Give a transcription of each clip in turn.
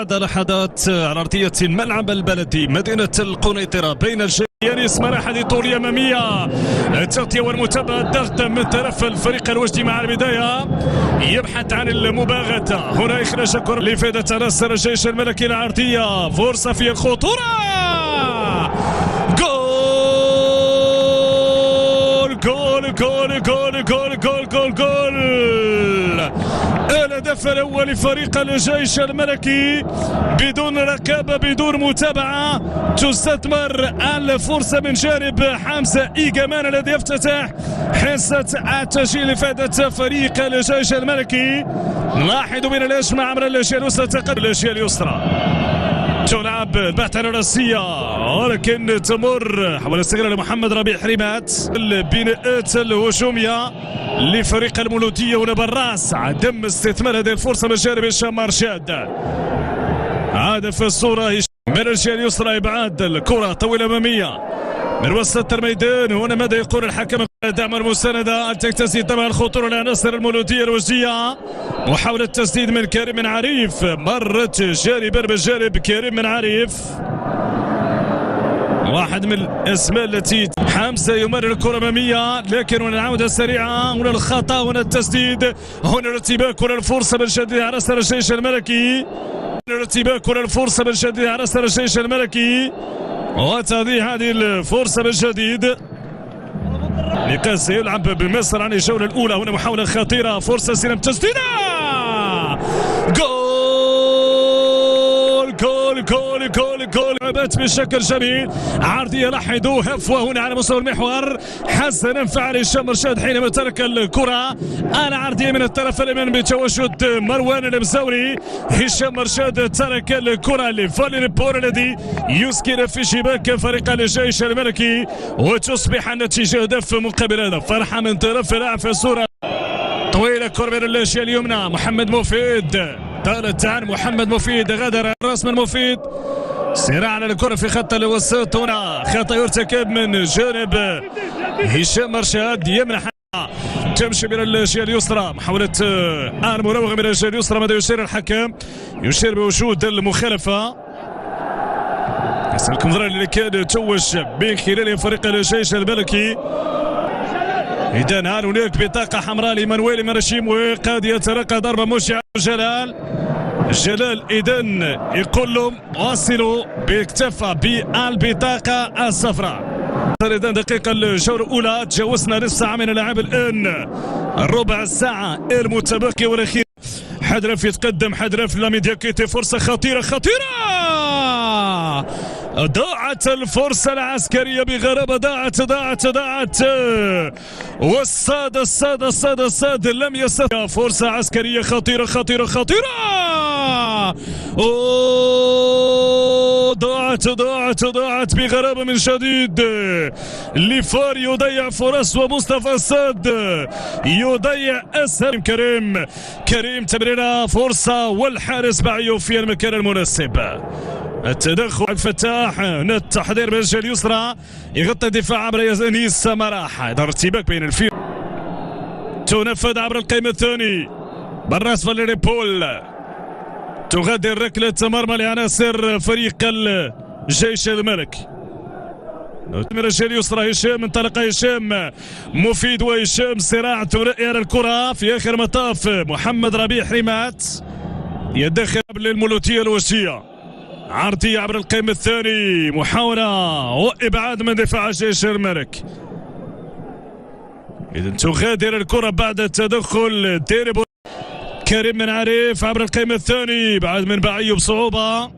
هذا لحظات على ارضيه الملعب البلدي مدينه القنيطره بين الجيش مرحله لطوليه اماميه. التغطيه والمتابعه الضغط من طرف الفريق الوجدي مع البدايه يبحث عن المباغته. هنا اخراج كره لفائده نصر الجيش الملكي العرضيه، فرصه في الخطوره، جول جول جول جول جول جول جول جول. الهدف الاول لفريق الجيش الملكي بدون رقابه بدون متابعه، تستثمر الفرصه من جانب حمزه إيجامان الذي يفتتح حصه التسجيل لفائده فريق الجيش الملكي. لاحظ من الاجمع عبر الجهه اليسرى، تقدم الجهه اليسرى تلعب البحث عن الراسية ولكن تمر حول استغلال محمد ربيع حريمات. البناءات الهجومية لفريق المولودية هنا بالراس، عدم استثمار هذه الفرصة من جانب هشام مرشاد. عاد في الصورة من الجهة اليسرى، إبعاد الكرة طويلة أمامية من وسط الميدان. هنا ماذا يقول الحكم؟ دعم المساندة، التسديد طبعا الخطورة لعناصر المولودية الوجدية. محاولة تسديد من كريم من عريف، مرت جانبا بجانب كريم من عريف، واحد من الاسماء التي حمزه يمرر الكره اماميه، لكن هنا العوده سريعه، هنا الخطا، هنا التسديد، هنا الارتباك، هنا الفرصه من جديد على نصر الجيش الملكي، الارتباك، هنا الفرصه من جديد على نصر الجيش الملكي، وتضيع هذه الفرصه من جديد. لقاس يلعب بمصر عن الجوله الاولى. هنا محاوله خطيره، فرصه سلم، تسديده، جول جول جول جول جول. لعبت بشكل جميل، عرضيه لاحظوا هفوه هنا على مستوى المحور، حسنا فعل هشام مرشاد حينما ترك الكره. العرضيه من الطرف اليمين بتواجد مروان المزاوري. هشام مرشاد ترك الكره لفالين بور الذي يسكن في شباك فريق الجيش الملكي، وتصبح النتيجه هدف مقابل هدف. فرحه من طرف لاعب في الصوره طويله، كره من الجهه اليمنى محمد مفيد، طالت عن محمد مفيد، غادر الراس من مفيد، صراع على الكره في خط الوسط. هنا خطا يرتكب من جانب هشام مرشاد، يمنح تمشي من الجهه اليسرى، محاوله المراوغه من الجهه اليسرى. ماذا يشير الحكم؟ يشير بوجود المخالفه. يسألكم ضرر اللي كان توج من خلال فريق الجيش الملكي. إذا هل هناك بطاقة حمراء لمانويل مرشيم، وقد يتلقى ضربة مشعة. جلال إذا يقول لهم واصلوا باكتفى بالبطاقة الصفراء. إذا دقيقة الجولة الأولى، تجاوزنا نصف ساعة من اللعب الآن، ربع ساعة المتبقي والأخير. حدرف يتقدم، حدرف لاميدياكيتي، فرصة خطيرة خطيرة، ضاعت الفرصة العسكرية بغرابة، ضاعت والصاد الصاد لم يستطع. فرصة عسكرية خطيرة خطيرة خطيرة، ضاعت بغرابة من شديد. ليفار يضيع فرص، ومصطفى الصاد يضيع أسهل. كريم تمريرة، فرصة، والحارس بعيه في المكان المناسب. التدخل الفتاح، التحضير من الجهه اليسرى، يغطي الدفاع عبر يزانيس مراح. ارتباك بين الفير، تنفذ عبر القائم الثاني بالراس فاليري بول، تغادر ركله مرمى لعناصر فريق الجيش الملكي. من الجهه اليسرى هشام، انطلق هشام، مفيد وهشام، صراع ثنائي على الكره في اخر مطاف. محمد ربيع حريمات يدخل للمولودية الوجدية، عرضية عبر القائم الثاني، محاولة وإبعاد من دفاع الجيش الملكي. إذا تغادر الكرة بعد التدخل ديريبو. كريم من عريف عبر القائم الثاني، بعد من بعيه بصعوبة،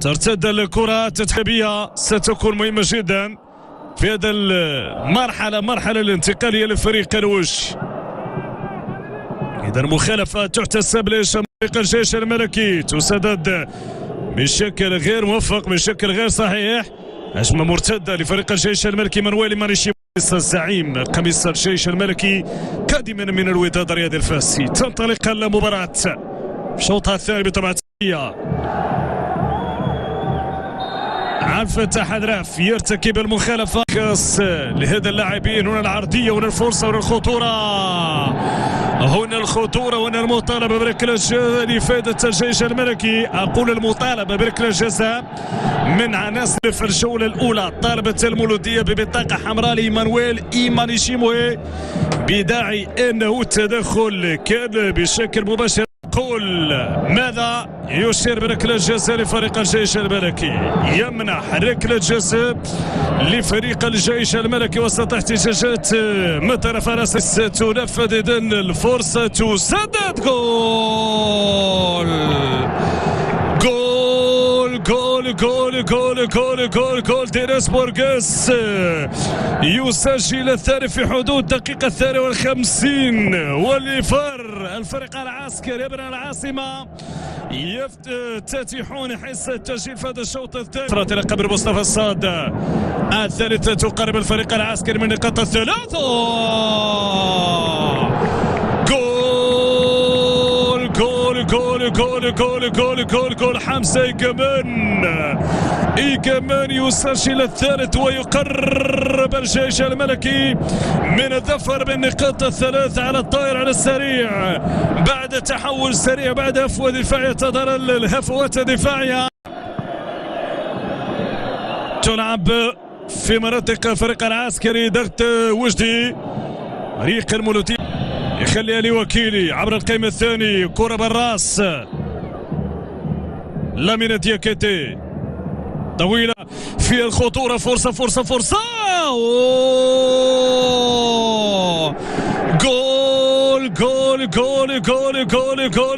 ترتد الكرة تتحبيها، ستكون مهمة جدا في هذا المرحلة الانتقالية لفريق الوجه. إذا المخالفة تحتسب لفريق الجيش الملكي، تسدد بشكل غير موفق، بشكل غير صحيح. هجمة مرتدة لفريق الجيش الملكي، مانويل ماريشي الزعيم قميص الجيش الملكي قادما من الوداد رياض الفاسي. تنطلق المباراة في شوطها الثاني بطبيعة عبد الفتاح أدراف يرتكب المخالفة خاص لهذا اللاعبين. هنا العرضية، هنا الفرصة، هنا الخطورة، هنا الخطورة، هنا المطالبة بركلة جزاء لفائدة الجيش الملكي. أقول المطالبة بركلة جزاء من عناصر في الجولة الأولى. طالبت المولودية ببطاقة حمراء لإيمانويل إيمانيشيموي بداعي أنه التدخل كان بشكل مباشر. قول ماذا يشير بركلة جزاء لفريق الجيش الملكي، يمنح ركلة جزاء لفريق الجيش الملكي وسط احتجاجات من طرف رأس. ستنفذ إذن الفرصة، تسدد، جول جول جول جول جول جول جول جول دينيس بورغيس يسجل الثاني في حدود دقيقة 52 والليفر الفريق العسكري ابن العاصمة يفتتحون حصة التسجيل في هذا الشوط الثاني. إلى قبل مصطفى الصاد الثالثة تقرب الفريق العسكري من نقاط الثلاثة. جول جول جول جول جول جول جول جول حمزة إيجامان يسجل الثالث ويقرب الجيش الملكي من الظفر بالنقاط الثلاث على الطائر على السريع بعد تحول سريع، بعد هفوة دفاعية تظهر الهفوات الدفاعية تلعب في مناطق فريق العسكري. ضغط وجدي، فريق المولودية يخليها لوكيلي عبر القائم الثاني، كرة بالراس لامين دياكيتي طويلة في الخطورة، فرصة فرصة فرصة، جول جول جول جول جول جول